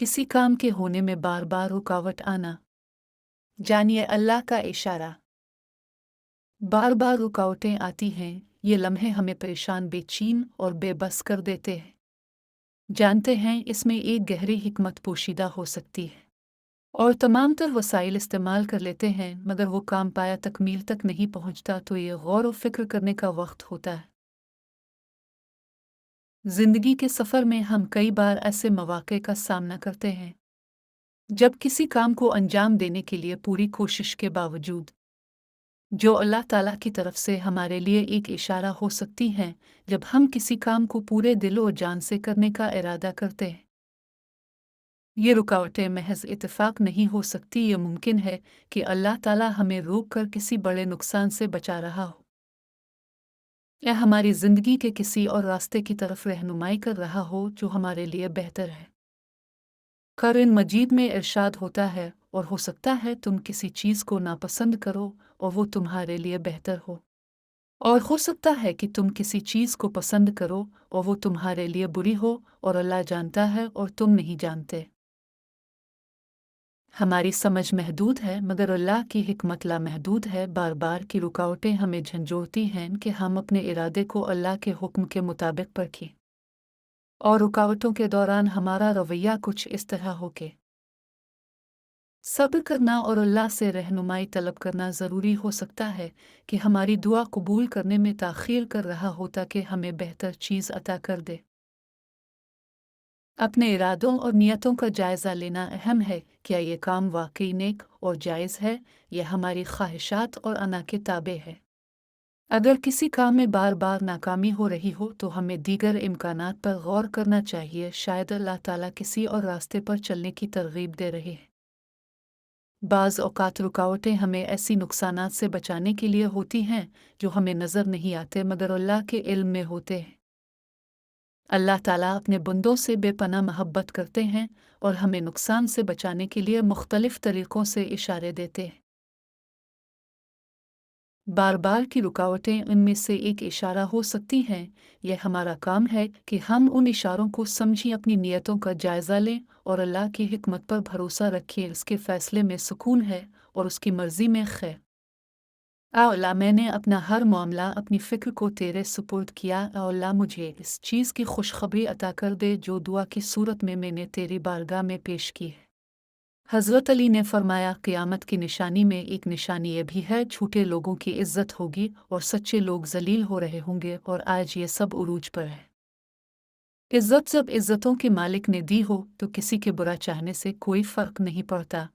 किसी काम के होने में बार बार रुकावट आना। जानिए अल्लाह का इशारा। बार बार रुकावटें आती हैं, ये लम्हे हमें परेशान, बेचैन और बेबस कर देते हैं। जानते हैं इसमें एक गहरी हिकमत पोशीदा हो सकती है और तमाम तर वसाइल इस्तेमाल कर लेते हैं, मगर वो काम पाया तकमील तक नहीं पहुंचता। तो ये गौर व फिक्र करने का वक्त होता है। जिंदगी के सफ़र में हम कई बार ऐसे मौक़े का सामना करते हैं जब किसी काम को अंजाम देने के लिए पूरी कोशिश के बावजूद जो अल्लाह ताला की तरफ से हमारे लिए एक इशारा हो सकती हैं, जब हम किसी काम को पूरे दिल और जान से करने का इरादा करते हैं। ये रुकावटें महज इत्तेफाक नहीं हो सकती। ये मुमकिन है कि अल्लाह ताला हमें रोक कर किसी बड़े नुकसान से बचा रहा हो या हमारी ज़िंदगी के किसी और रास्ते की तरफ रहनुमाई कर रहा हो जो हमारे लिए बेहतर है। कुरान मजीद में इरशाद होता है, और हो सकता है तुम किसी चीज़ को नापसंद करो और वो तुम्हारे लिए बेहतर हो, और हो सकता है कि तुम किसी चीज़ को पसंद करो और वो तुम्हारे लिए बुरी हो, और अल्लाह जानता है और तुम नहीं जानते। हमारी समझ महदूद है, मगर अल्लाह की हिकमत लामहदूद है। बार बार की रुकावटें हमें झंझोड़ती हैं कि हम अपने इरादे को अल्लाह के हुक्म के मुताबिक परखें, और रुकावटों के दौरान हमारा रवैया कुछ इस तरह हो के सब्र करना और अल्लाह से रहनुमाई तलब करना ज़रूरी हो सकता है कि हमारी दुआ कबूल करने में ताख़ीर कर रहा हो ताकि हमें बेहतर चीज़ अता कर दे। अपने इरादों और नियतों का जायज़ा लेना अहम है। क्या ये काम वाकई नेक और जायज़ है या हमारी ख्वाहिशात और अना के ताबे है? अगर किसी काम में बार बार नाकामी हो रही हो तो हमें दीगर इम्कानात पर गौर करना चाहिए। शायद अल्लाह ताला किसी और रास्ते पर चलने की तरगीब दे रहे हैं। बाज़ औक़ात रुकावटें हमें ऐसी नुकसानात से बचाने के लिए होती हैं जो हमें नज़र नहीं आते मगर अल्लाह के इल्म में होते हैं। अल्लाह ताला अपने बंदों से बेपनाह मोहब्बत करते हैं और हमें नुकसान से बचाने के लिए मुख्तलिफ़ तरीक़ों से इशारे देते हैं। बार बार की रुकावटें उनमें से एक इशारा हो सकती हैं। यह हमारा काम है कि हम उन इशारों को समझें, अपनी नीयतों का जायज़ा लें और अल्लाह की हिकमत पर भरोसा रखें। उसके फ़ैसले में सुकून है और उसकी मर्ज़ी में खैर। अल्लाह, मैंने अपना हर मामला अपनी फ़िक्र को तेरे सुपुर्द किया। अल्लाह, मुझे इस चीज़ की खुशखबरी अता कर दे जो दुआ की सूरत में मैंने तेरी बारगाह में पेश की है। हज़रत अली ने फरमाया, क़यामत की निशानी में एक निशानी ये भी है, झूठे लोगों की इज़्ज़त होगी और सच्चे लोग ज़लील हो रहे होंगे, और आज ये सब उरूज पर है। इज़्ज़त जब इज़्ज़तों के मालिक ने दी हो तो किसी के बुरा चाहने से कोई फ़र्क नहीं पड़ता।